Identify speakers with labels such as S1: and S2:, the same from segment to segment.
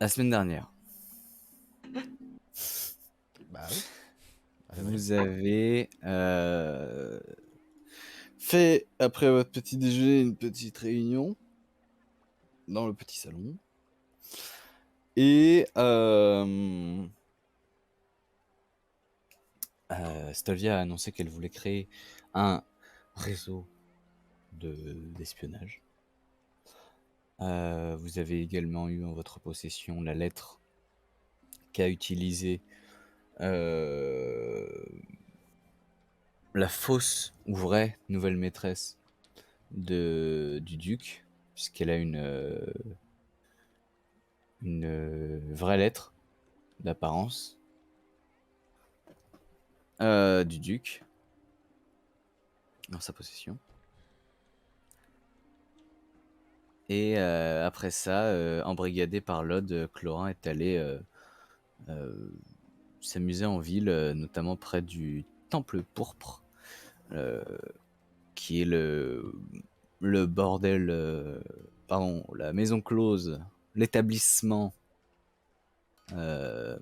S1: La semaine dernière,
S2: Bah oui. Ah,
S1: vous avez fait, après votre petit déjeuner, une petite réunion dans le petit salon. Et Stelvia a annoncé qu'elle voulait créer un réseau d'espionnage. Vous avez également eu en votre possession la lettre qu'a utilisée la fausse ou vraie nouvelle maîtresse du duc, puisqu'elle a une vraie lettre d'apparence du duc dans sa possession. Et après ça, embrigadé par Lod, Clorin est allé s'amuser en ville, notamment près du Temple Pourpre, qui est le bordel, pardon, la maison close, l'établissement de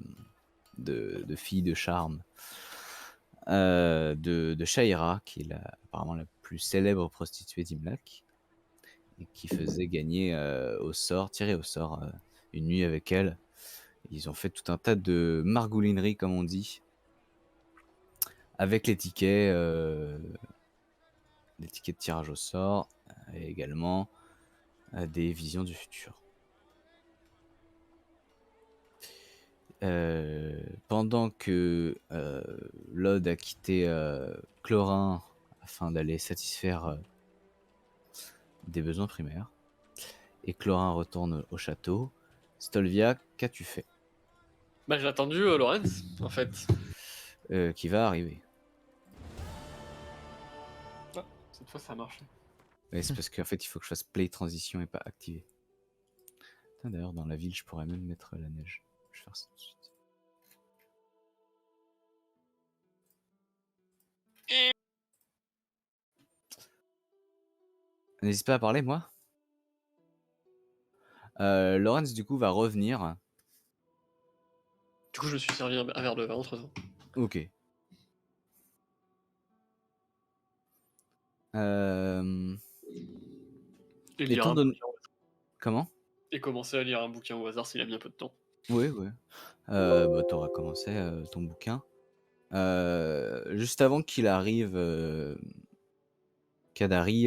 S1: filles de charme de Shaira, qui est apparemment la plus célèbre prostituée d'Imlac, et qui faisait gagner tirer au sort une nuit avec elle. Ils ont fait tout un tas de margoulineries, comme on dit, avec les tickets de tirage au sort, et également des visions du futur. Pendant que Lod a quitté Clorin afin d'aller satisfaire des besoins primaires, et Clorin retourne au château, Stolvia, qu'as-tu fait?
S3: Bah j'ai attendu Lorenz, en fait.
S1: Qui va arriver.
S3: Ah, cette fois ça a marché.
S1: Mais c'est parce qu'en fait il faut que je fasse play transition et pas activer. D'ailleurs dans la ville je pourrais même mettre la neige. Je vais faire ça tout de suite. N'hésite pas à parler, moi. Lorenz du coup va revenir.
S3: Du coup je me suis servi un verre de vin entre temps.
S1: Ok.
S3: Et
S1: Les
S3: lire
S1: temps
S3: un
S1: de...
S3: bouquin.
S1: Comment?
S3: Et commencer à lire un bouquin au hasard s'il a bien peu de temps.
S1: Oui, oui. Bah, t'auras commencé ton bouquin. Juste avant qu'il arrive, Kadari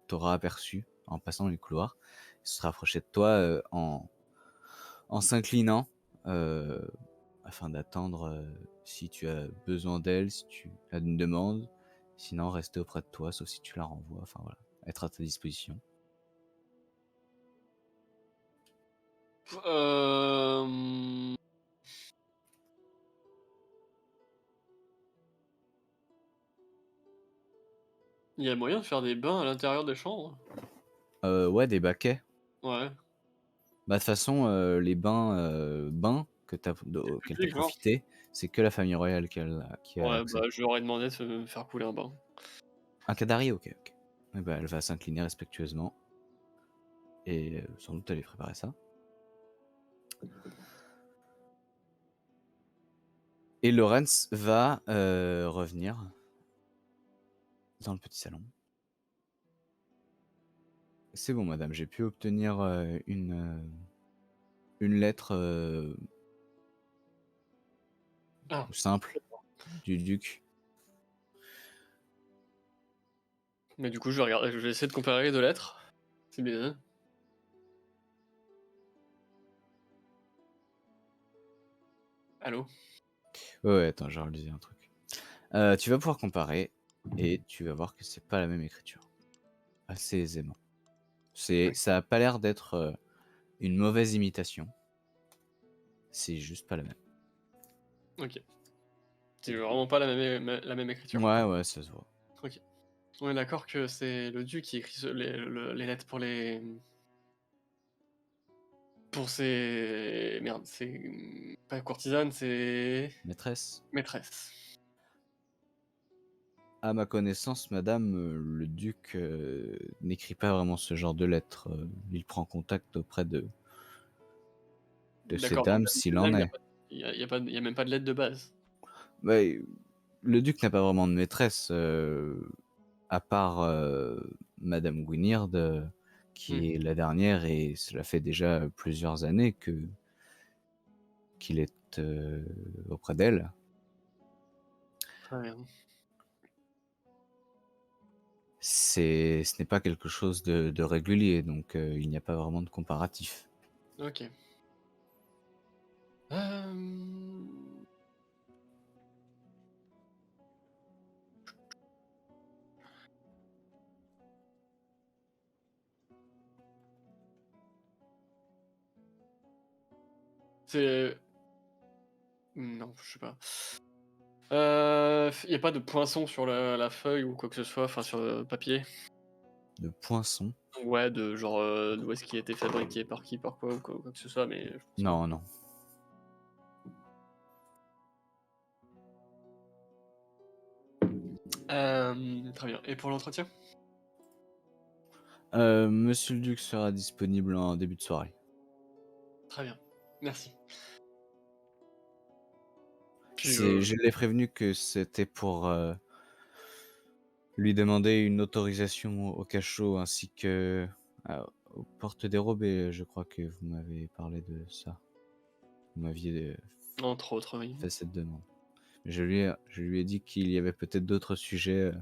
S1: t'aura aperçu en passant les couloirs. Il se rapprochait de toi en s'inclinant afin d'attendre si tu as besoin d'elle, si tu as une demande. Sinon, rester auprès de toi, sauf si tu la renvoies. Enfin voilà, être à ta disposition.
S3: Il y a moyen de faire des bains à l'intérieur des chambres?
S1: Ouais, des baquets.
S3: Ouais.
S1: Bah de toute façon, les bains que qu'elle t'a
S3: Public, genre.
S1: profité, c'est que la famille royale qui a
S3: Ouais,
S1: accès.
S3: bah je leur ai demandé de me faire couler un bain.
S1: Un Kadari, ok, ok. Et bah, elle va s'incliner respectueusement. Et sans doute aller préparer ça. Et Lorenz va revenir dans le petit salon. C'est bon, madame, j'ai pu obtenir une lettre
S3: Ah.
S1: simple du duc.
S3: Mais du coup je vais essayer de comparer les deux lettres. C'est bien. Allô?
S1: Ouais, attends, je vais relisé un truc. Tu vas pouvoir comparer et tu vas voir que c'est pas la même écriture. Assez aisément. Ça a pas l'air d'être une mauvaise imitation. C'est juste pas la même.
S3: Ok. C'est vraiment pas la même écriture.
S1: Ouais, ça se voit.
S3: Ok. On est d'accord que c'est le duc qui écrit les lettres pour les... Pour ses... Merde, c'est... Pas courtisane, c'est...
S1: Maîtresse,
S3: Maîtresse.
S1: à ma connaissance, madame, le duc n'écrit pas vraiment ce genre de lettres. Il prend contact auprès de ces
S3: D'accord, donc
S1: dames s'il en
S3: même
S1: est.
S3: il y a même pas de lettre de base.
S1: Bah, le duc n'a pas vraiment de maîtresse, à part, madame Gwynedd,
S3: Mmh.
S1: qui est la dernière et cela fait déjà plusieurs années qu'il est, auprès d'elle.
S3: Très bien.
S1: Ce n'est pas quelque chose de régulier, donc il n'y a pas vraiment de comparatif.
S3: OK. Hem, c'est non, je sais pas. Il y a pas de poinçon sur la feuille ou quoi que ce soit, enfin sur le papier?
S1: De poinçon?
S3: Ouais, de genre, d'où est-ce qu'il a été fabriqué, par qui, par quoi ou quoi que ce soit, mais je pense pas.
S1: Non, non.
S3: Très bien, et pour l'entretien?
S1: Monsieur le duc sera disponible en début de soirée.
S3: Très bien, merci. Puis
S1: Je l'ai prévenu que c'était pour, lui demander une autorisation au cachot ainsi que aux portes dérobées, je crois que vous m'avez parlé de ça. Vous m'aviez,
S3: entre autres, oui.
S1: fait cette demande. Je lui ai dit qu'il y avait peut-être d'autres sujets,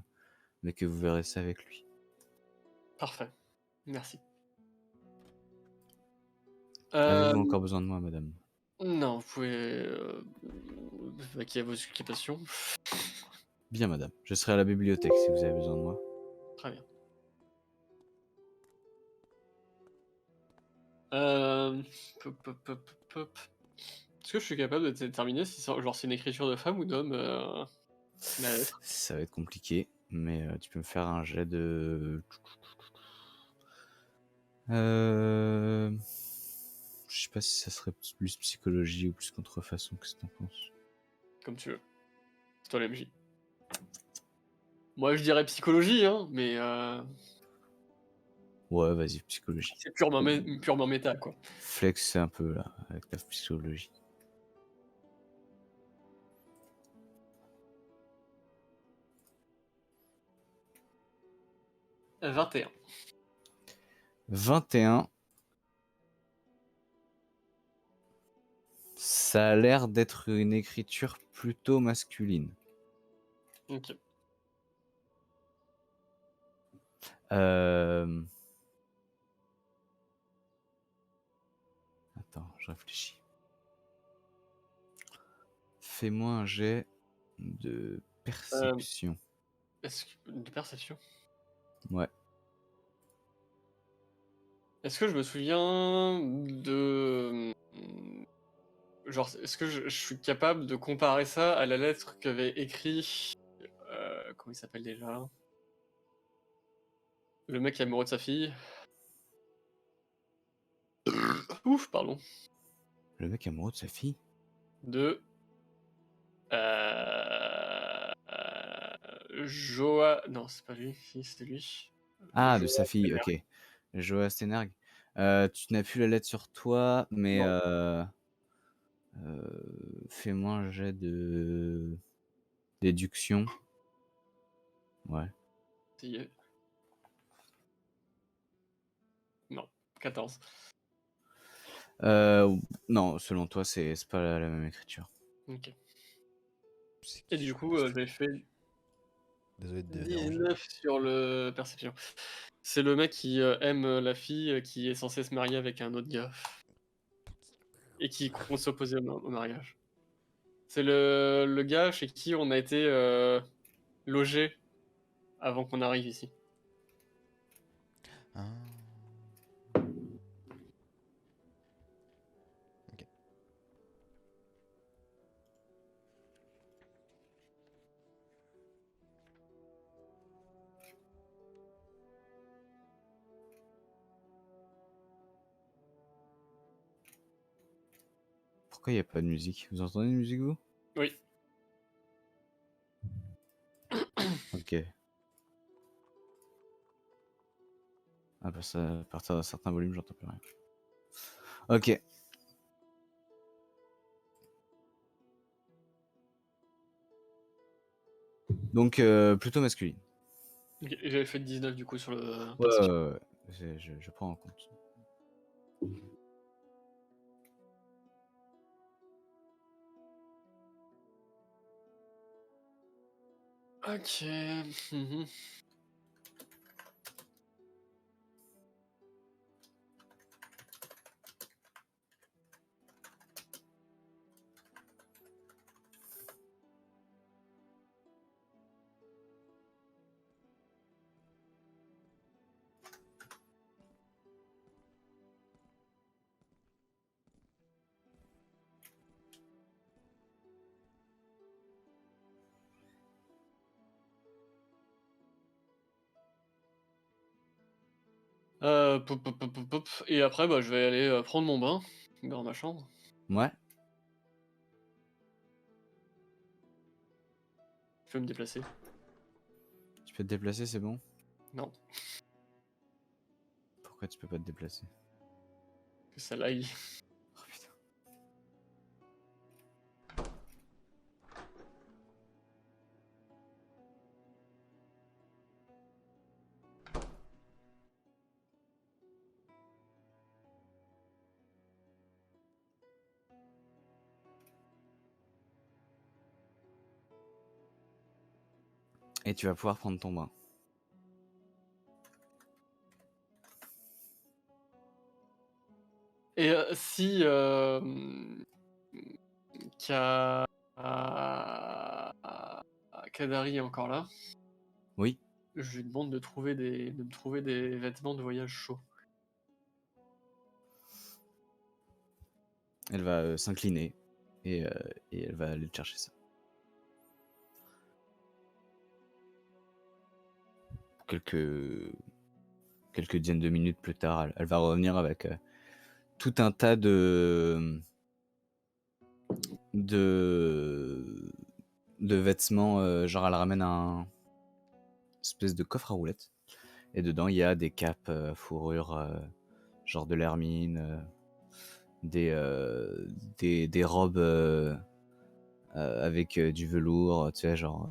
S1: mais que vous verrez ça avec lui.
S3: Parfait, merci.
S1: Avez-vous
S3: Hem,
S1: encore besoin de moi, madame?
S3: non, vous pouvez, vaquer à vos occupations.
S1: Bien, madame. Je serai à la bibliothèque si vous avez besoin de moi.
S3: Très bien. Hem, Pop, pop, pop, pop, pop. Est-ce que je suis capable de déterminer si c'est genre c'est une écriture de femme ou d'homme, la lettre?
S1: Ça va être compliqué, mais tu peux me faire un jet de Hem, je sais pas si ça serait plus psychologie ou plus contrefaçon, qu'est-ce que tu en penses?
S3: Comme tu veux. C'est toi l'MJ. Moi, je dirais psychologie, hein, mais
S1: Ouais, vas-y, psychologie.
S3: c'est purement méta, quoi.
S1: Flex un peu là, avec ta psychologie.
S3: 21.
S1: 21, ça a l'air d'être une écriture plutôt masculine.
S3: OK.
S1: Hem, attends, je réfléchis. Fais-moi un jet de
S3: Hem,
S1: perception.
S3: est-ce que de perception?
S1: Ouais.
S3: Est-ce que je me souviens de, genre, est-ce que je suis capable de comparer ça à la lettre qu'avait écrit, comment il s'appelle déjà? Le mec qui est amoureux de sa fille? Ouf, pardon.
S1: Le mec amoureux de sa fille?
S3: De, non, c'est pas lui, si, c'était lui.
S1: Ah, de sa
S3: Joa
S1: fille, OK. Joas Stenarg. Tu n'as plus la lettre sur toi, mais
S3: non,
S1: fais-moi un jet de déduction. Ouais.
S3: si, non, 14.
S1: Non, selon toi, c'est pas la même écriture.
S3: OK.
S2: C'est
S3: Et
S2: qui
S3: du
S2: ce
S3: coup,
S2: bastard?
S3: j'ai fait
S2: Désolé de te déranger.
S3: 19 sur le perception. C'est le mec qui, aime, la fille, qui est censée se marier avec un autre gars et qui compte s'opposer au mariage. C'est le gars chez qui on a été, logés avant qu'on arrive ici.
S2: Ah. Ok.
S1: Pourquoi il y a pas de musique? Vous entendez une musique, vous?
S3: Oui.
S1: OK. Ah bah ça, à partir d'un certain volume, j'entends plus rien. OK. Donc plutôt masculine.
S3: Ok, j'avais fait 19 du coup sur le
S1: Ouais,
S3: perception.
S1: ouais. Je prends en compte.
S3: Ok. Mhm. Pop. Et après, bah, je vais aller prendre mon bain dans ma chambre.
S1: Ouais.
S3: Je vais me déplacer.
S1: Tu peux te déplacer, c'est bon?
S3: Non,
S1: Pourquoi tu peux pas te déplacer?
S3: que ça l'aille.
S1: Oh putain. Et tu vas pouvoir prendre ton bain.
S3: Et si Ka- Kadari est encore là,
S1: Oui.
S3: je lui demande de me trouver des vêtements de voyage chauds.
S1: Elle va s'incliner et elle va aller te chercher ça. Quelques dizaines de minutes plus tard, elle va revenir avec tout un tas de vêtements. Genre, elle ramène un espèce de coffre à roulettes. Et dedans, il y a des capes fourrure, genre de l'hermine, des robes avec du velours, tu sais, genre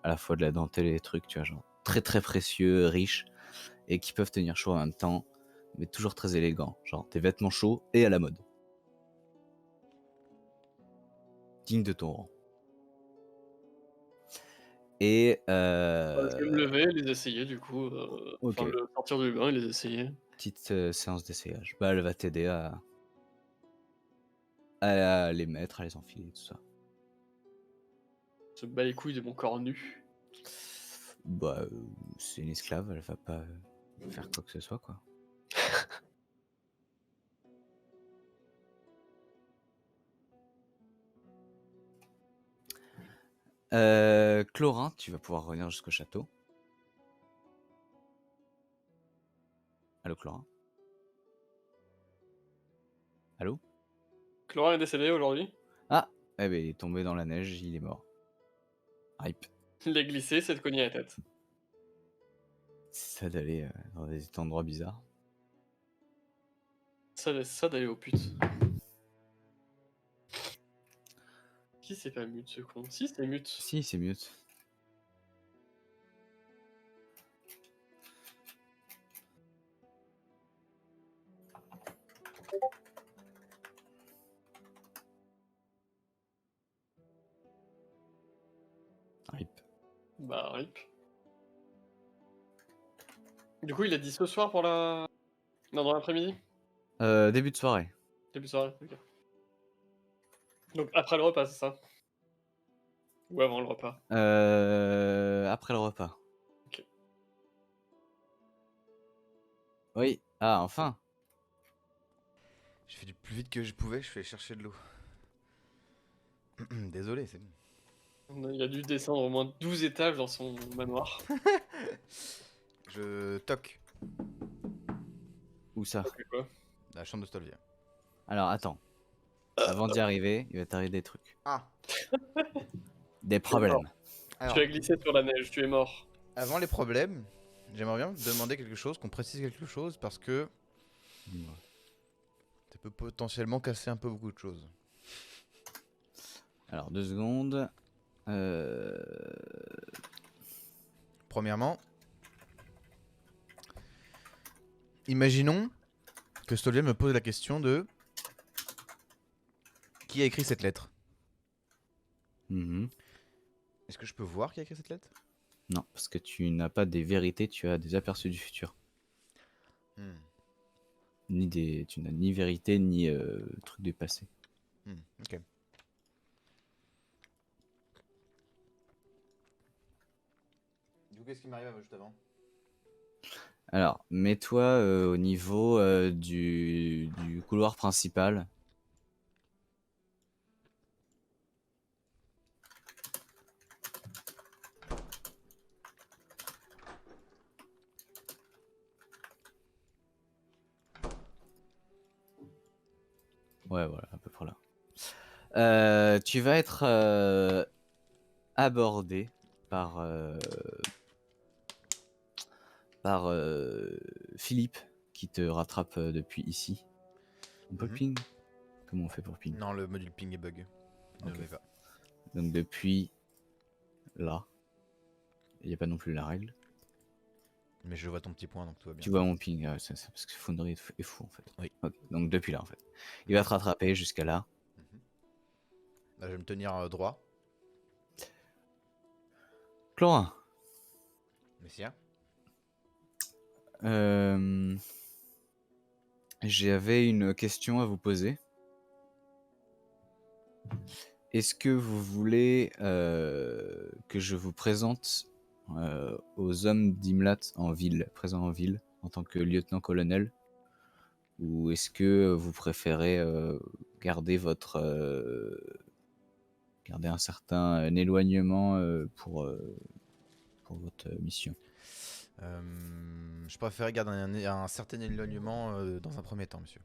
S1: à la fois de la dentelle et des trucs, tu vois, genre très très précieux, riches, et qui peuvent tenir chaud en même temps, mais toujours très élégants, genre des vêtements chauds et à la mode. Digne de ton rang. Et
S3: Je vais me lever, les essayer du coup.
S1: ok,
S3: Enfin, le sortir du bain et les essayer.
S1: petite séance d'essayage. Bah, elle va t'aider à les mettre, à les enfiler, tout ça.
S3: Se bat les couilles de mon corps nu.
S1: Bah, c'est une esclave, elle va pas faire quoi que ce soit, quoi. Clorin, tu vas pouvoir revenir jusqu'au château. Allô, Clorin? Allô?
S3: Clara est décédé aujourd'hui.
S1: Ah! Eh ben, il est tombé dans la neige, il est mort. Rip.
S3: Il est glissé, c'est de cogner la tête.
S1: C'est ça d'aller dans des endroits bizarres.
S3: Ça laisse ça d'aller aux putes. Qui c'est pas mute ce con? Si, c'est mute.
S1: Si, c'est mute. Rip.
S3: Bah, rip. Du coup, il a dit ce soir pour la. Non, dans l'après-midi?
S1: Début de soirée.
S3: Début de soirée, ok. Donc après le repas, c'est ça? Ou avant le repas?
S1: Après le repas.
S3: Ok.
S1: Oui. Ah, enfin.
S2: J'ai fait du plus vite que je pouvais, je vais chercher de l'eau. Désolé, c'est bon.
S3: Il a dû descendre au moins 12 étages dans son manoir.
S2: Je toque
S1: Où ça?
S3: C'est quoi?
S2: la chambre de Stolvia.
S1: Alors, attends. Avant d'y arriver, il va t'arriver des trucs.
S2: Ah,
S1: Des
S3: Tu es mort.
S1: problèmes.
S2: alors,
S3: Tu as glissé sur la neige, tu es mort.
S2: avant les problèmes, j'aimerais bien demander quelque chose, qu'on précise quelque chose, parce que ça peut potentiellement casser un peu beaucoup de choses.
S1: Alors, 2 secondes. Euh,
S2: Premièrement, imaginons que Stolian me pose la question de qui a écrit cette lettre.
S1: mhm.
S2: Est-ce que je peux voir qui a écrit cette lettre?
S1: Non, parce que tu n'as pas des vérités, tu as des aperçus du futur.
S2: Hmm,
S1: Tu n'as ni vérité ni truc du passé.
S2: ok. Du coup, qu'est-ce qui m'arrive juste avant?
S1: Alors, mets-toi au niveau du couloir principal. Ouais, voilà, à peu près là. Tu vas être abordé par, Philippe qui te rattrape depuis ici. On peut le
S2: Mhm.
S1: ping? Comment on fait pour ping?
S2: Non, le module ping est bug. Ne
S1: Ok.
S2: le mets pas.
S1: Donc depuis là, il n'y a pas non plus la règle.
S2: Mais je vois ton petit point, donc tout va bien.
S1: Tu vois mon ping, c'est parce que Foundry est fou en fait.
S2: Oui.
S1: Ok, donc depuis là en fait. Il va te rattraper jusqu'à là.
S2: Mhm. Là, je vais me tenir droit.
S1: Clorin,
S2: Messia.
S1: j'avais une question à vous poser. Est-ce que vous voulez que je vous présente aux hommes d'Imlat en ville, présents en ville, en tant que lieutenant-colonel? Ou est-ce que vous préférez garder garder un certain éloignement pour votre mission?
S2: Je préfère garder un certain éloignement dans un premier temps, monsieur.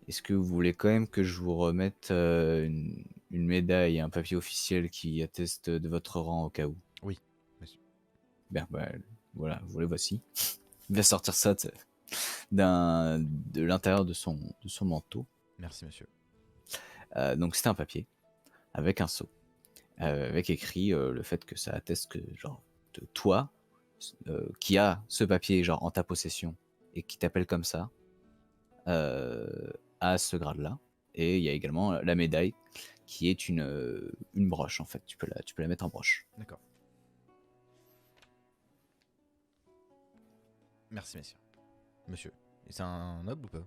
S1: Est-ce que vous voulez quand même que je vous remette une médaille et un papier officiel qui atteste de votre rang au cas où?
S2: Oui, monsieur.
S1: Bien, bah, voilà, vous les voici. Il va sortir ça de l'intérieur de son manteau.
S2: Merci, monsieur.
S1: Donc c'est un papier avec un sceau, avec écrit le fait que ça atteste que genre de toi qui a ce papier genre en ta possession et qui t'appelle comme ça à ce grade-là. Et il y a également la médaille qui est une broche en fait. Tu peux la mettre en broche.
S2: D'accord. Merci, messieurs. Monsieur. Et c'est un noble ou pas?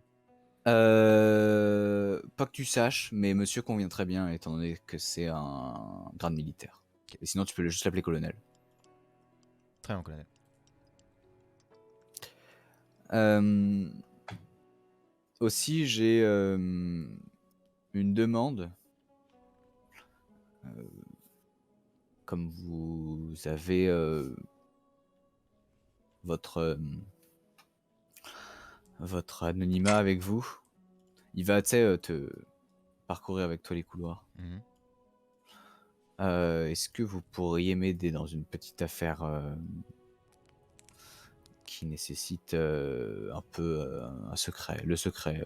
S1: Pas que tu saches, mais monsieur convient très bien étant donné que c'est un grade militaire.
S2: Ok.
S1: Et sinon, tu peux juste l'appeler colonel.
S2: Très bien, colonel.
S1: Aussi, j'ai une demande. Comme vous avez votre anonymat avec vous, il va te parcourir avec toi les couloirs.
S2: Mhm.
S1: Est-ce que vous pourriez m'aider dans une petite affaire qui nécessite un peu un secret, le secret,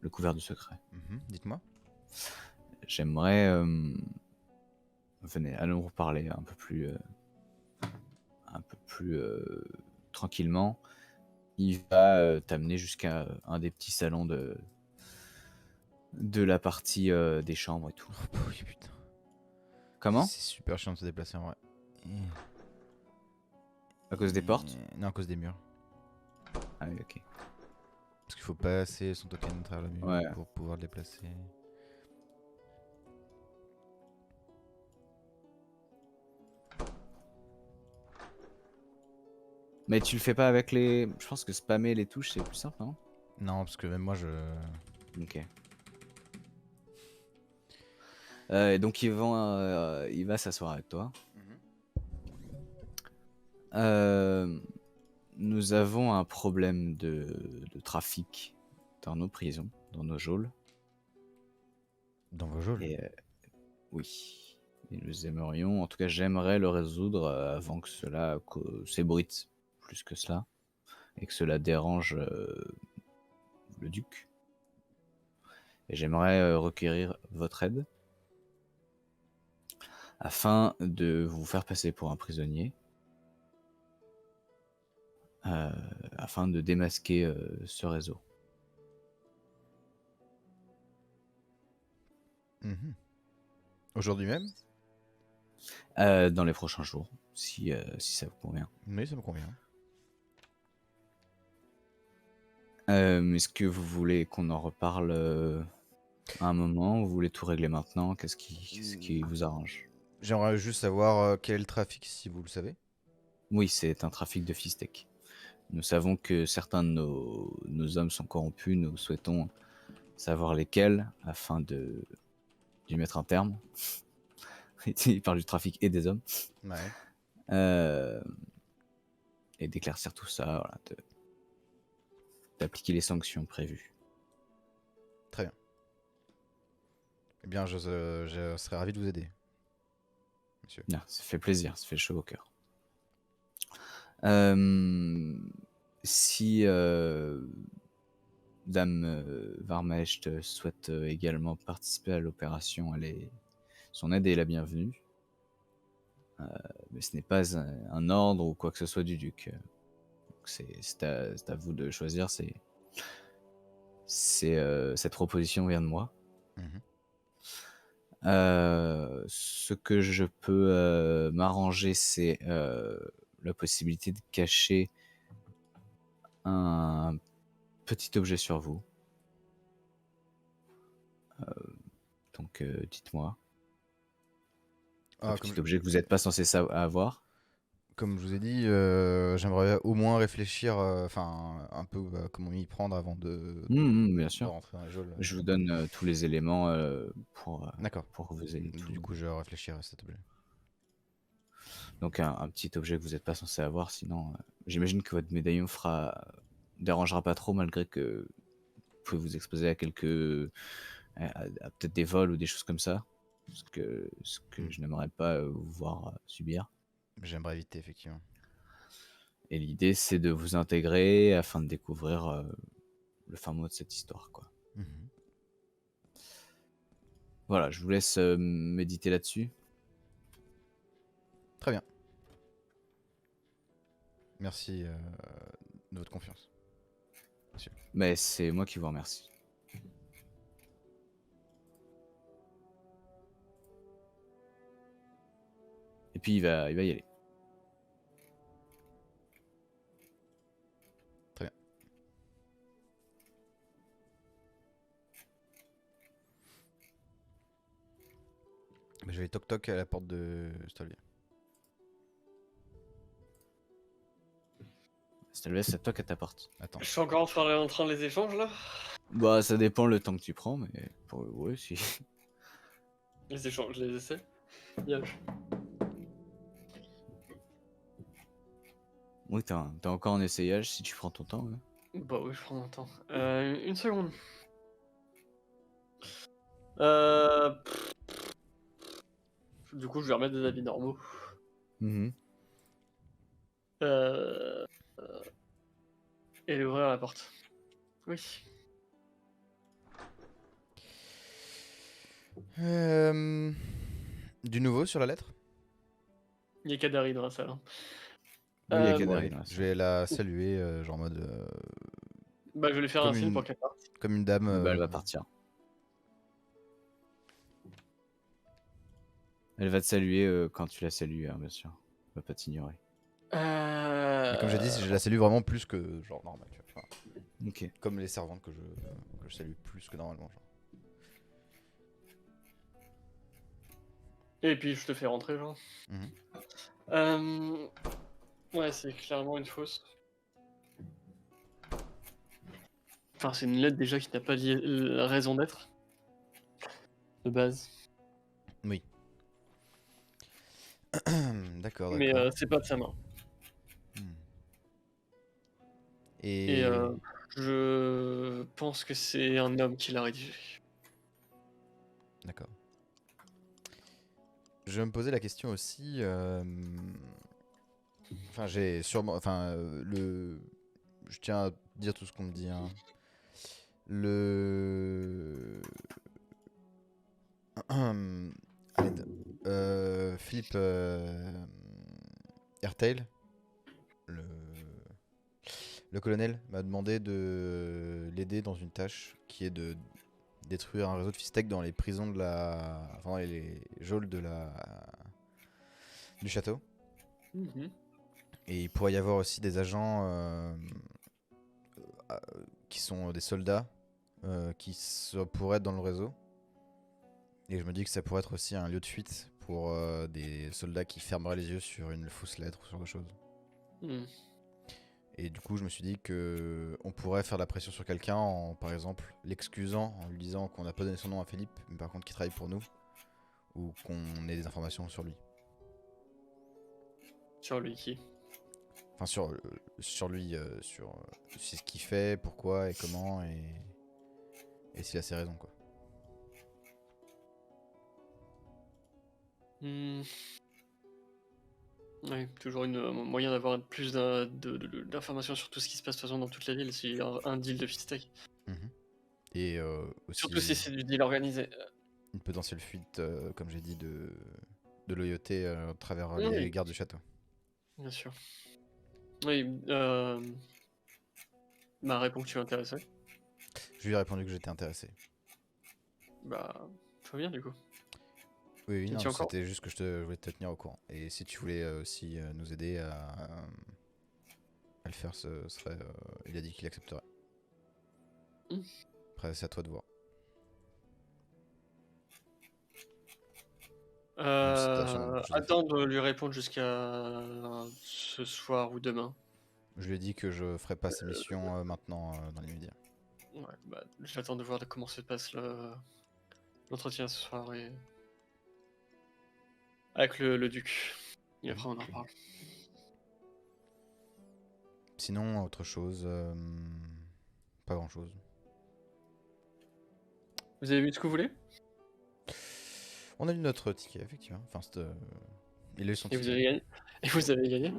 S1: le couvert du secret?
S2: Mhm. Dites-moi.
S1: J'aimerais... venez, allons vous parler un peu plus tranquillement. Il va t'amener jusqu'à un des petits salons de la partie des chambres et tout.
S2: Oh, oui, putain.
S1: Comment?
S2: C'est super chiant de se déplacer en vrai.
S1: À cause des portes?
S2: Non, à cause des murs.
S1: Ah oui, ok.
S2: Parce qu'il faut passer son token à travers le mur
S1: Ouais.
S2: pour pouvoir le déplacer.
S1: Mais tu le fais pas avec les... Je pense que spammer les touches, c'est plus simple, non?
S2: Non, parce que même moi, je...
S1: Ok. Et donc il va s'asseoir avec toi. Nous avons un problème de trafic dans nos prisons, dans nos geôles.
S2: Dans vos geôles.
S1: Et oui. Et nous aimerions, en tout cas j'aimerais le résoudre avant que cela s'ébruite plus que cela. Et que cela dérange le duc. Et j'aimerais requérir votre aide. afin de vous faire passer pour un prisonnier, afin de démasquer ce réseau.
S2: Mhm. Aujourd'hui même?
S1: Dans les prochains jours, si ça vous convient.
S2: Oui, ça me convient.
S1: Est-ce que vous voulez qu'on en reparle à un moment ou vous voulez tout régler maintenant? Qu'est-ce qui vous arrange?
S2: J'aimerais juste savoir quel est le trafic, si vous le savez.
S1: Oui, c'est un trafic de fistek. Nous savons que certains de nos hommes sont corrompus. Nous souhaitons savoir lesquels afin d'y mettre un terme. Il parle du trafic et des hommes.
S2: Ouais.
S1: Euh, et d'éclaircir tout ça, voilà, d'appliquer les sanctions prévues.
S2: Très bien. Eh bien, je serais ravi de vous aider, monsieur.
S1: Non, ça fait plaisir, ça fait chaud au cœur. Si Dame Varmaecht souhaite également participer à l'opération, son aide est la bienvenue. Mais ce n'est pas un ordre ou quoi que ce soit du duc. Donc c'est à vous de choisir. Cette proposition vient de moi.
S2: Mhm.
S1: Ce que je peux m'arranger, c'est la possibilité de cacher un petit objet sur vous. Donc dites-moi. Un
S2: Comme,
S1: petit objet que vous n'êtes pas censé avoir.
S2: comme je vous ai dit, j'aimerais au moins réfléchir, enfin, un peu comment m'y prendre avant
S1: Bien
S2: de
S1: sûr.
S2: rentrer dans les geôles.
S1: Je vous donne tous les éléments
S2: D'accord.
S1: pour que vous ayez tout.
S2: Du coup, je réfléchirai à cet objet.
S1: Donc un petit objet que vous n'êtes pas censé avoir, sinon j'imagine que votre médaillon dérangera pas trop malgré que vous pouvez vous exposer à à peut-être des vols ou des choses comme ça, ce que je n'aimerais pas vous voir subir.
S2: J'aimerais éviter, effectivement.
S1: Et l'idée c'est de vous intégrer afin de découvrir le fin mot de cette histoire, quoi.
S2: Mhm.
S1: Voilà, je vous laisse méditer là-dessus.
S2: Très bien. Merci de votre confiance.
S1: Mais c'est moi qui vous remercie. Et puis il va y aller.
S2: Très bien. Je vais toc-toc à la porte de Stolbier.
S1: Stelvez, ça toque à ta porte.
S2: Attends.
S3: Je suis encore en train de les échanges là.
S1: Bah ça dépend le temps que tu prends, mais ouais, si.
S3: Les échanges, je les essaie. Bien.
S1: Oui, t'es encore en essayage si tu prends ton temps. Hein.
S3: Bah oui, je prends mon temps. Une seconde. Euh... Du coup, je vais remettre des habits normaux. Euh... Et aller ouvrir la porte. Oui.
S2: Du nouveau sur la lettre?
S3: Il y a Kadari dans la salle. Hein.
S1: Oui, il y a
S3: Bon,
S1: Kadari
S2: Ouais,
S1: dans la
S2: je
S1: salle.
S2: vais la saluer, genre en mode.
S3: Bah, je vais lui faire
S2: Comme
S3: un signe
S2: une-
S3: pour qu'elle parte.
S2: Comme une dame.
S1: Bah, elle va partir. Elle va te saluer quand tu la salues, hein, bien sûr. Elle va pas t'ignorer.
S2: Mais comme j'ai dit, je la salue vraiment plus que genre normal. Tu vois. Enfin,
S1: Ok.
S2: comme les servantes que je salue plus que normalement. Genre.
S3: Et puis, je te fais rentrer, genre.
S2: Mhm.
S3: Ouais, c'est clairement une fausse. Enfin, c'est une lettre déjà qui n'a pas la raison d'être. De base.
S2: Oui. D'accord,
S3: Mais
S2: d'accord.
S3: c'est pas de sa main.
S2: Hmm.
S3: Et je pense que c'est un homme qui l'a rédigé.
S2: D'accord. Je me posais la question aussi. Enfin, j'ai sûrement. Enfin, je tiens à dire tout ce qu'on me dit. Hein. Le. Allez, Philippe Airtail, le... le colonel, m'a demandé de l'aider dans une tâche qui est de détruire un réseau de fishtech dans les prisons de la... Enfin, dans les geôles du château.
S3: Mhm.
S2: Et il pourrait y avoir aussi des agents qui sont des soldats pourraient être dans le réseau. Et je me dis que ça pourrait être aussi un lieu de fuite pour des soldats qui fermeraient les yeux sur une fausse lettre ou ce genre de choses.
S3: Mhm.
S2: Et du coup, je me suis dit que on pourrait faire la pression sur quelqu'un en, par exemple, l'excusant en lui disant qu'on n'a pas donné son nom à Philippe, mais par contre qu'il travaille pour nous, ou qu'on ait des informations sur lui.
S3: Sur lui qui.
S2: Enfin, sur lui, sur ce qu'il fait, pourquoi et comment, et s'il a ses raisons, quoi.
S3: Hmm. Ouais, toujours un moyen d'avoir plus d'informations sur tout ce qui se passe de toute façon dans toute la ville, s'il y a un deal de fishtech.
S2: Mhm. Et aussi
S3: Surtout si c'est du deal organisé.
S2: une potentielle fuite, comme j'ai dit, de loyauté à travers les
S3: Oui,
S2: gardes du château.
S3: bien sûr. Oui, m'a répondu que tu es intéressé.
S2: Je lui ai répondu que j'étais intéressé.
S3: Bah, tout va bien du coup.
S2: Oui,
S3: Et
S2: non,
S3: tu es encore
S2: c'était juste que je voulais te tenir au courant. Et si tu voulais aussi nous aider à le faire, ce serait. Il a dit qu'il accepterait.
S3: Hmm.
S2: Après, c'est à toi de voir. Si t'as sûrement beaucoup de choses à faire.
S3: Attends de lui répondre jusqu'à ce soir ou demain.
S2: Je lui ai dit que je ferais pas ces missions maintenant dans les médias.
S3: Ouais, bah, j'attends de voir comment se passe l'entretien ce soir et avec le duc. Et après on en parle.
S2: Sinon, autre chose. Pas grand chose.
S3: Vous avez vu ce que vous voulez?
S2: On a eu notre ticket, effectivement. Enfin, il a eu son
S3: Et vous
S2: ticket.
S3: avez gagné? Et vous avez gagné?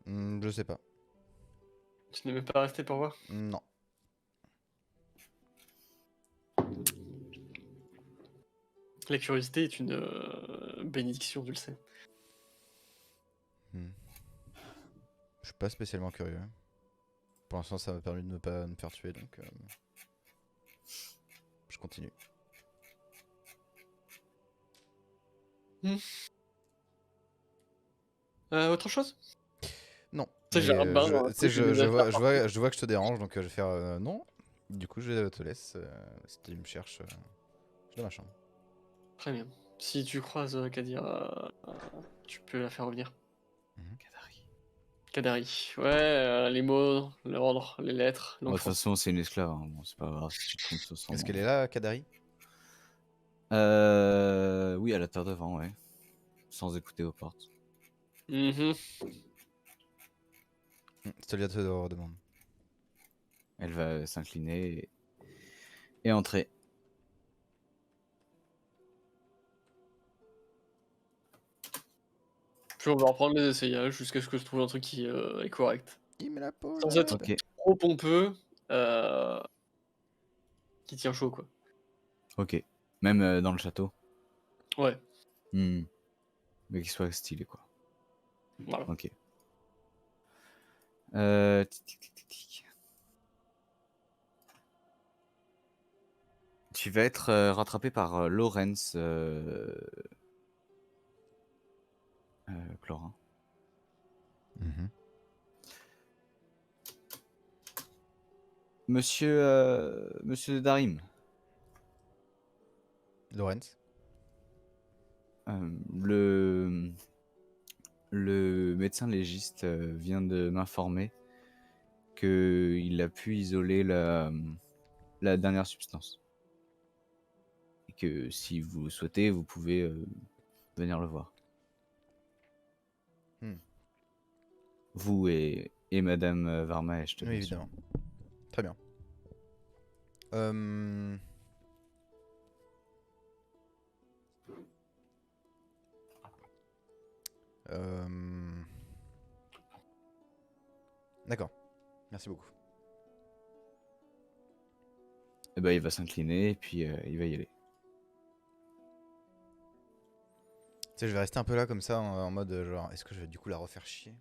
S2: Je sais pas.
S3: Tu n'es même pas resté pour voir?
S2: Non.
S3: La curiosité est une bénédiction, tu le sais.
S2: Je suis pas spécialement curieux. Pour l'instant, ça m'a permis de ne pas me faire tuer, donc je continue.
S3: Autre chose?
S2: Non.
S3: Tu sais,
S2: Mais
S3: j'ai un bain dans un
S2: tu sais,
S3: truc, j'ai des affaires partout.
S2: je vois que je te dérange, donc je vais faire non. Du coup, je te laisse. Si tu me cherches, je suis dans ma chambre.
S3: Très bien. Si tu croises Kadira, tu peux la faire revenir.
S1: Kadari.
S3: Kadari. Ouais, les mots, l'ordre, les lettres,
S1: Bon, de toute
S3: l'enfant.
S1: façon, c'est une esclave. Hein. Bon, c'est pas grave si tu te trompes sur son
S2: Est-ce
S1: nom.
S2: qu'elle est là, Kadari?
S1: Oui, à la terre devant, ouais. Sans écouter aux portes.
S3: Mhm.
S2: C'est lui à te redemande.
S1: Elle va s'incliner et entrer.
S3: Puis on va reprendre les essayages jusqu'à ce que je trouve un truc qui est correct.
S2: Il met la peau
S3: Sans
S2: là.
S3: être
S1: Ok,
S3: trop pompeux, qui tient chaud, quoi.
S1: ok. Même dans le château.
S3: Ouais,
S1: Mais qu'il soit stylé, quoi.
S3: voilà.
S1: Ok. Tic, tic, tic, tic, tic. Tu vas être rattrapé par Lawrence Clorin. Monsieur Darim,
S2: Lorenz.
S1: le médecin légiste vient de m'informer qu'il a pu isoler la dernière substance. Et que si vous souhaitez, vous pouvez venir le voir. Vous et Madame Varma, je te
S2: Oui, évidemment. Très bien. D'accord. Merci beaucoup.
S1: Et ben, il va s'incliner et puis il va y aller.
S2: sais, je vais rester un peu là comme ça en mode genre, est-ce que je vais du coup la refaire chier?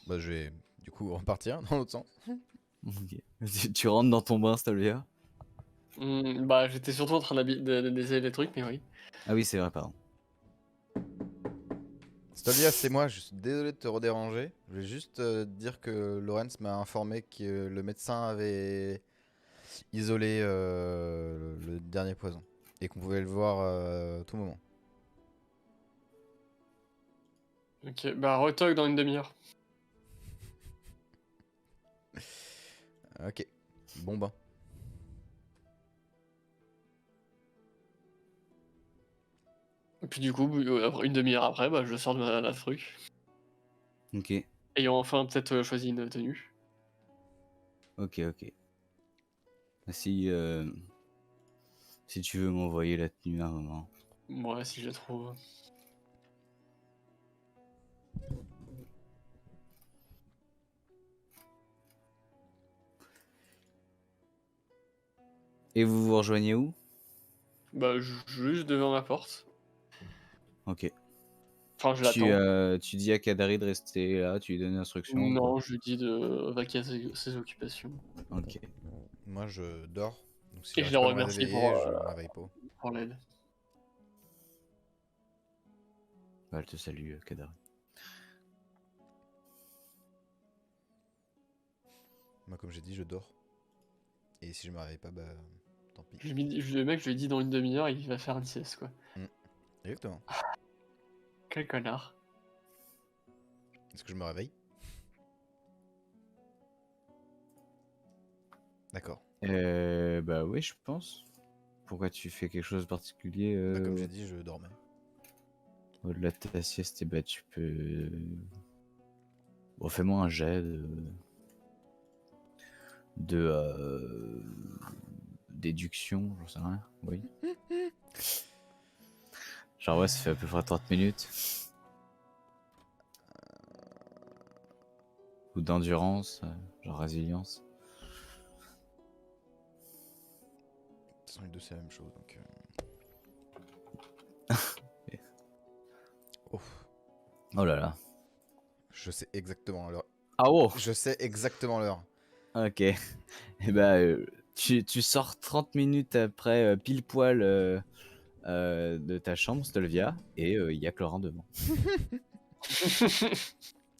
S2: Bah, je vais du coup repartir dans l'autre sens.
S1: Ok. Tu rentres dans ton bain, Stalvia?
S3: Bah, j'étais surtout en train d'essayer les trucs, mais oui.
S1: Ah oui, c'est vrai, pardon.
S2: Stolvia, c'est moi, je suis désolé de te redéranger. Je vais juste dire que Lorenz m'a informé que le médecin avait isolé le dernier poison et qu'on pouvait le voir à tout moment.
S3: Ok, bah retoque dans une demi-heure.
S2: Ok, bon ben.
S3: Et puis du coup, une demi-heure après, bah, je sors de la truc.
S1: Ok,
S3: Ayant enfin peut-être choisi une tenue.
S1: ok, ok. Si, si tu veux m'envoyer la tenue à un moment.
S3: Moi, si je la trouve.
S1: Et vous vous rejoignez où?
S3: Bah, juste devant ma porte.
S1: Ok.
S3: Enfin, je l'attends.
S1: Tu dis à Kadari de rester là, tu lui donnes l'instruction ou quoi?
S3: Non, je lui dis de vaquer à ses occupations.
S1: Ok.
S2: Moi je dors, donc si
S3: Et je
S2: j'arrive
S3: la
S2: pas à me
S3: remercie
S2: réveiller, je me réveille pas.
S3: pour l'aide.
S1: Bah, elle te salue, Kadari.
S2: Moi comme j'ai dit, je dors. Et si je me réveille pas, bah tant pis.
S3: Le mec, je lui ai dit dans une demi-heure, il va faire une sieste, quoi.
S2: Exactement.
S3: Quel connard.
S2: Est-ce que je me réveille? D'accord.
S1: Bah oui, je pense. Pourquoi tu fais quelque chose de particulier
S2: Bah comme j'ai dit, je dormais.
S1: au-delà de ta sieste? Et bah tu peux... Bon, fais-moi un jet de déduction, j'en sais rien, oui. Genre ouais, ça fait à peu près 30 minutes. Ou d'endurance, genre résilience.
S2: De toute façon, les deux c'est la même chose donc. Oh,
S1: Oh là là.
S2: je sais exactement l'heure.
S1: Ah wow.
S2: Je sais exactement l'heure.
S1: Ok. Et bah tu sors 30 minutes après pile poil de ta chambre, Stolvia, et il y a Clorin devant.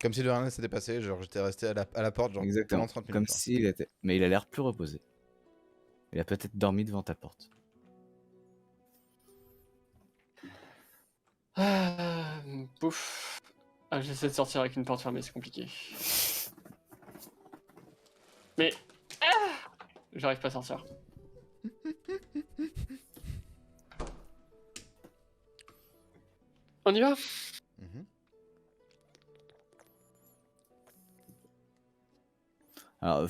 S2: Comme si de rien ne s'était passé, genre j'étais resté à la porte genre pendant
S1: Exactement.
S2: 30
S1: Comme
S2: minutes. Genre.
S1: s'il était... Mais il a l'air plus reposé. Il a peut-être dormi devant ta porte.
S3: Ah, pouf. Ah, j'essaie de sortir avec une porte fermée, c'est compliqué. Mais... J'arrive pas à sortir. On y va?
S2: Mhm.
S1: Alors,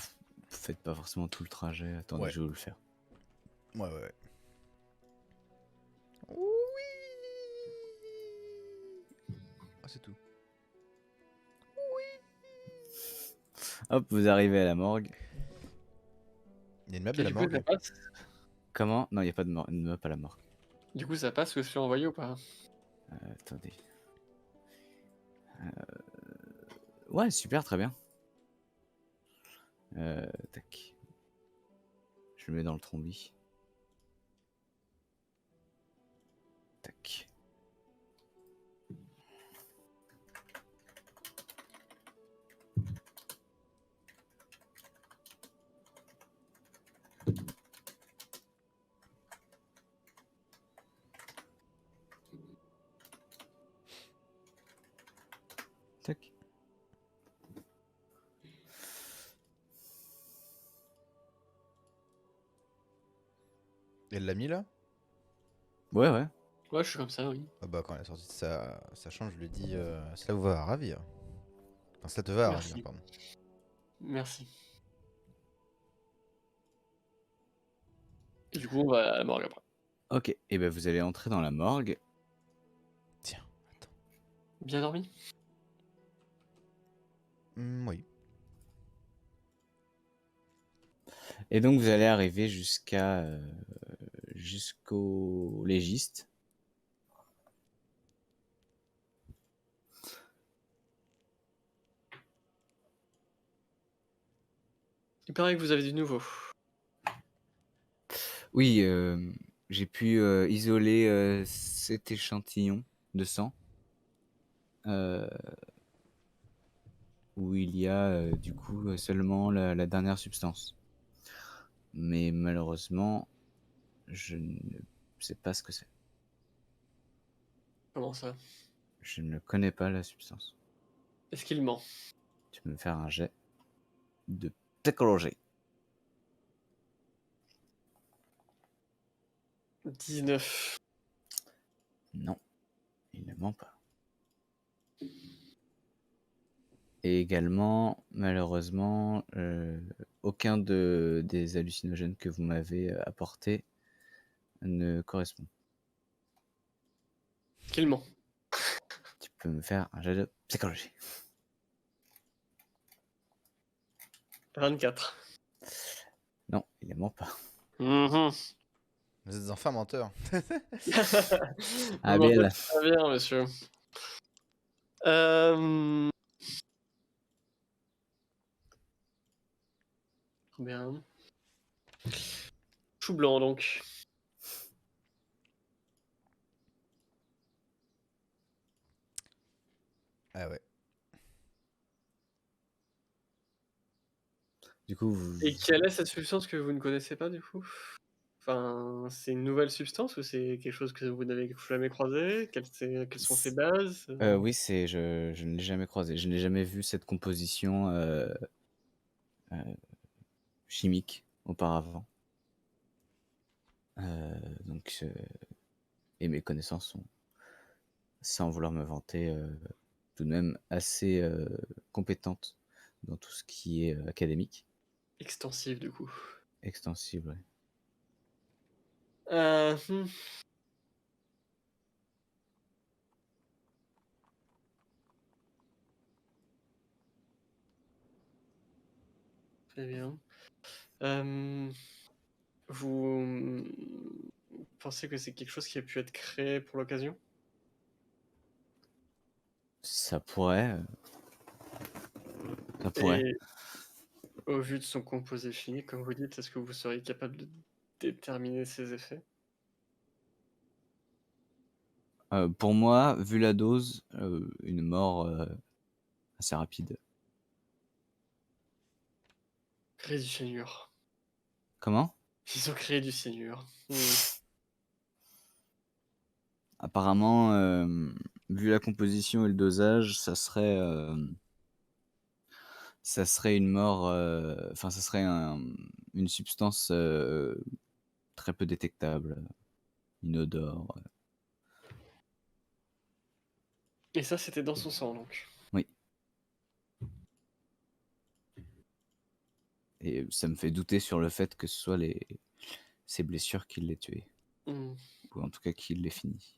S1: faites pas forcément tout le trajet. Attendez,
S2: Ouais.
S1: je vais vous le faire.
S2: Ouais. Oui. Ah c'est tout.
S1: Hop, vous arrivez à la morgue.
S2: Il y a une map
S3: Et
S2: de la
S3: du coup, ça
S2: morgue.
S3: passe?
S1: Comment? Non, il n'y a pas de une map à la morgue.
S3: Du coup, ça passe ce que je suis envoyé ou pas?
S1: Attendez. Ouais, super, très bien. Tac. Je le mets dans le trombi. Tac. Tac.
S2: Elle l'a mis là?
S1: Ouais, ouais.
S3: Ouais, je suis comme ça, oui.
S2: Ah bah quand elle a sorti de sa chambre, je lui ai dit cela vous va ravir. Enfin ça te va ravir,
S3: Merci.
S2: pardon.
S3: Merci. Et du coup, on va à la morgue après.
S1: Ok, et ben vous allez entrer dans la morgue.
S2: Tiens, attends.
S3: Bien dormi?
S2: Oui.
S1: Et donc vous allez arriver jusqu'au légiste.
S3: Il paraît que vous avez du nouveau.
S1: Oui, j'ai pu isoler cet échantillon de sang euh, où il y a du coup seulement la dernière substance. Mais malheureusement, je ne sais pas ce que c'est.
S3: Comment ça?
S1: Je ne connais pas la substance.
S3: Est-ce qu'il ment?
S1: Tu peux me faire un jet de psychologie.
S3: 19.
S1: Non, il ne ment pas. Et également, malheureusement, aucun des hallucinogènes que vous m'avez apportés ne correspond.
S3: Qu'il ment.
S1: Tu peux me faire un jet de psychologie.
S3: 24.
S1: Non, il ne ment pas.
S3: Mhm.
S2: Vous êtes enfin menteur.
S3: Vous
S1: Ah
S3: m'entendez
S1: bien.
S3: très bien, monsieur. Euh... Bien. Chou blanc, donc.
S2: Ah ouais.
S1: Du coup, vous...
S3: Et quelle est cette substance que vous ne connaissez pas, du coup? Enfin, c'est une nouvelle substance ou c'est quelque chose que vous n'avez jamais croisé? Quelles sont ses bases?
S1: Oui, je ne l'ai jamais croisé. Je n'ai jamais vu cette composition euh, chimique auparavant. Donc, et mes connaissances sont, sans vouloir me vanter, tout de même assez compétentes dans tout ce qui est académique,
S3: Extensive, du coup.
S1: extensible. Ouais.
S3: Hmm. Très bien. Vous pensez que c'est quelque chose qui a pu être créé pour l'occasion?
S1: Ça pourrait. Ça pourrait.
S3: Et au vu de son composé chimique, comme vous dites, est-ce que vous seriez capable de déterminer ses effets?
S1: Pour moi, vu la dose, une mort assez rapide.
S3: Créer du cyanure.
S1: Comment?
S3: Ils ont créé du cyanure.
S1: Apparemment, vu la composition et le dosage, ça serait une mort, enfin, ça serait une substance très peu détectable, inodore.
S3: Et ça, c'était dans son sang, donc.
S1: Oui. Et ça me fait douter sur le fait que ce soit ces blessures qui l'aient tué.
S3: Hmm.
S1: Ou en tout cas qui l'aient fini.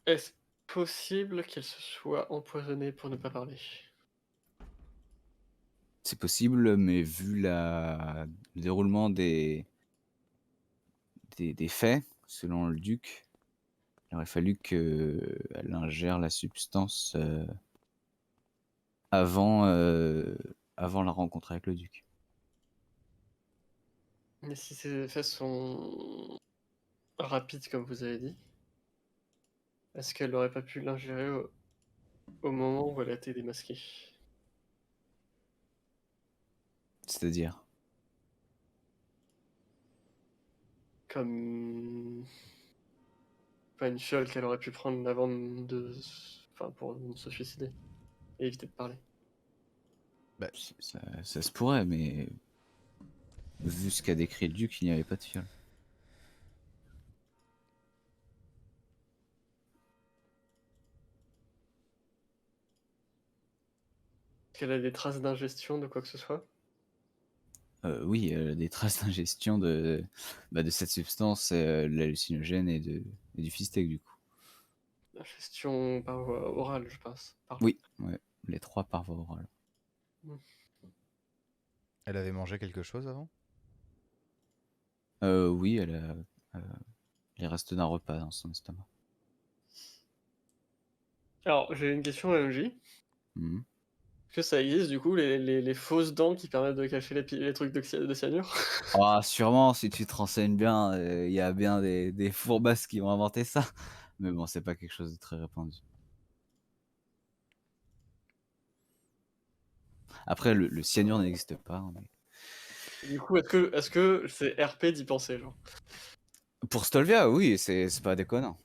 S3: Est-ce possible qu'elle se soit empoisonnée pour ne pas parler?
S1: C'est possible, mais vu le déroulement des faits, selon le duc, il aurait fallu qu'elle ingère la substance avant, avant la rencontre avec le duc.
S3: Mais si ces effets sont rapides, comme vous avez dit, est-ce qu'elle n'aurait pas pu l'ingérer au moment où elle a été démasquée?
S1: C'est-à-dire,
S3: Comme pas une fiole qu'elle aurait pu prendre avant enfin, pour se suicider et éviter de parler.
S2: Bah,
S1: ça se pourrait, mais vu ce qu'a décrit le duc, il n'y avait pas de fiole.
S3: Est-ce qu'elle a des traces d'ingestion de quoi que ce soit?
S1: Oui, des traces d'ingestion de cette substance, l'hallucinogène et du fisstec, du coup.
S3: Ingestion par voie orale, je pense.
S1: Oui, ouais, les 3 par voie orale.
S2: elle avait mangé quelque chose avant?
S1: Oui, elle a, euh, les restes d'un repas dans son estomac.
S3: Très bien. Alors, j'ai une question à MJ.
S1: Mhm.
S3: Est-ce que ça existe du coup les fausses dents qui permettent de cacher les trucs de cyanure?
S1: Ah, sûrement, si tu te renseignes bien, il y a bien des fourbasses qui ont inventé ça. Mais bon, c'est pas quelque chose de très répandu. Après, le cyanure n'existe pas, hein, mais
S3: Du coup, est-ce que c'est RP d'y penser, genre?
S1: pour Stolvia, oui, c'est pas déconnant.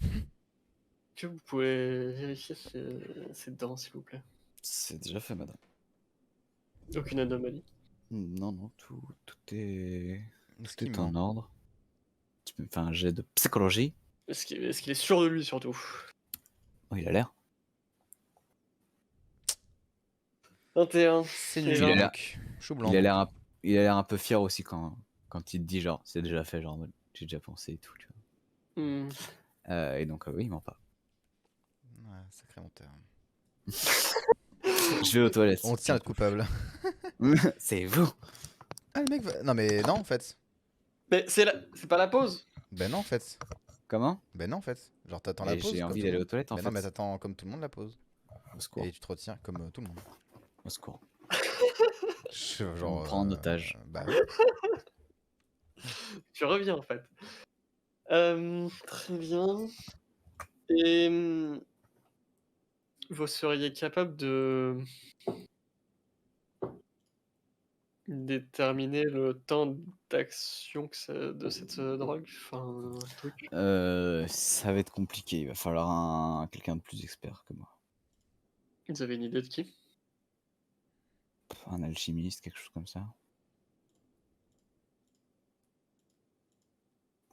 S3: Est-ce que vous pouvez vérifier ces dents, s'il vous plaît?
S1: C'est déjà fait, madame.
S3: Aucune anomalie.
S1: Non, non, tout est
S2: Est-ce
S1: tout
S2: qu'il
S1: est en
S2: ment?
S1: ordre. Tu peux me faire un jet de psychologie?
S3: Est-ce qu'il est sûr de lui, surtout?
S1: Oh, il a l'air.
S3: 21
S2: C'est
S3: et
S2: nul,
S1: Il a
S3: 20.
S1: l'air
S2: chou
S1: il
S2: blanc
S1: a
S2: donc.
S1: l'air il a l'air un peu fier aussi quand il te dit genre: «C'est déjà fait», genre en mode: «J'ai déjà pensé et tout», tu
S3: Hmm.
S1: vois? Et donc oui, il ment pas.
S2: Ouais, sacré menteur.
S1: Je vais aux toilettes,
S2: On tient à être coupable.
S1: C'est vous!
S2: Ah, le mec va... Non, mais non, en fait.
S3: Mais c'est pas la pause.
S2: Ben non, en fait.
S1: Comment?
S2: Ben non, en fait. Genre, t'attends la
S1: Et
S2: pause
S1: j'ai
S2: comme
S1: envie
S2: tout le
S1: d'aller aux
S2: monde.
S1: toilettes, en
S2: Ben non, mais
S1: fait.
S2: t'attends comme tout le monde la pause.
S1: Au secours,
S2: Et tu te retiens comme tout le monde.
S1: au secours. On
S2: Genre.
S1: me prend en otage.
S2: Bah oui.
S3: Tu reviens, en fait. Très bien. Et vous seriez capable de déterminer le temps d'action de cette drogue, enfin, truc.
S1: Ça va être compliqué, il va falloir quelqu'un de plus expert que moi.
S3: Vous avez une idée de qui?
S1: Un alchimiste, quelque chose comme ça.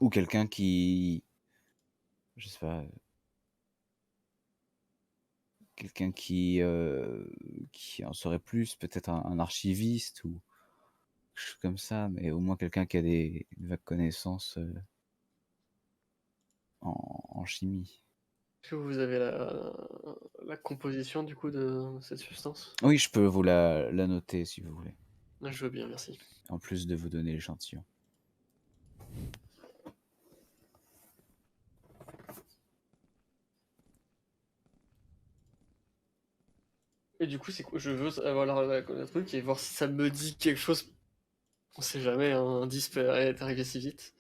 S1: Ou quelqu'un qui... Je sais pas... Quelqu'un qui en saurait plus, peut-être un archiviste ou quelque chose comme ça, mais au moins quelqu'un qui a une vague connaissance en chimie.
S3: Est-ce que vous avez la composition du coup de cette substance?
S1: Oui, je peux vous la noter si vous voulez,
S3: Je veux bien, merci.
S1: en plus de vous donner l'échantillon.
S3: Et du coup, c'est quoi? Je veux avoir le truc et voir si ça me dit quelque chose. On sait jamais, hein, un indice peut être arrivé si vite.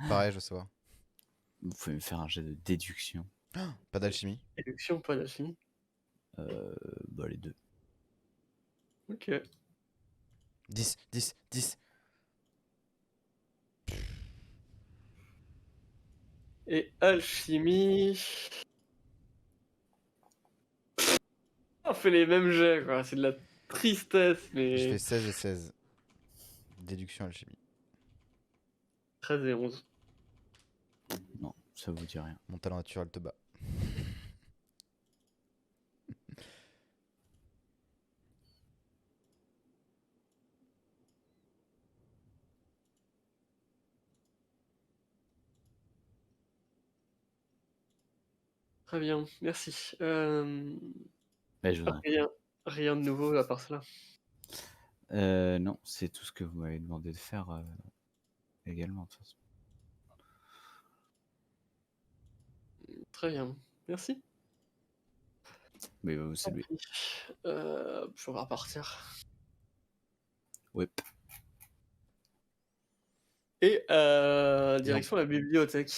S2: Pareil, je sais pas.
S1: Vous pouvez me faire un jet de déduction.
S2: Pas d'alchimie.
S3: Déduction, pas d'alchimie.
S1: Bah les deux.
S3: Ok.
S2: 10, 10, 10.
S3: Et alchimie. On fait les mêmes jets, quoi. C'est de la tristesse,
S2: Je fais
S3: mais.
S2: 16 et 16. Déduction alchimie.
S3: 13 et 11.
S1: Non, ça vous dit rien.
S2: Mon talent naturel te bat.
S3: Très bien, merci.
S1: Bah, je vous en prie.
S3: Rien de nouveau à part cela.
S1: Non, c'est tout ce que vous m'avez demandé de faire également, de toute façon.
S3: Très bien, merci.
S1: Mais c'est lui.
S3: On va repartir.
S1: Ouais.
S3: Et direction la bibliothèque.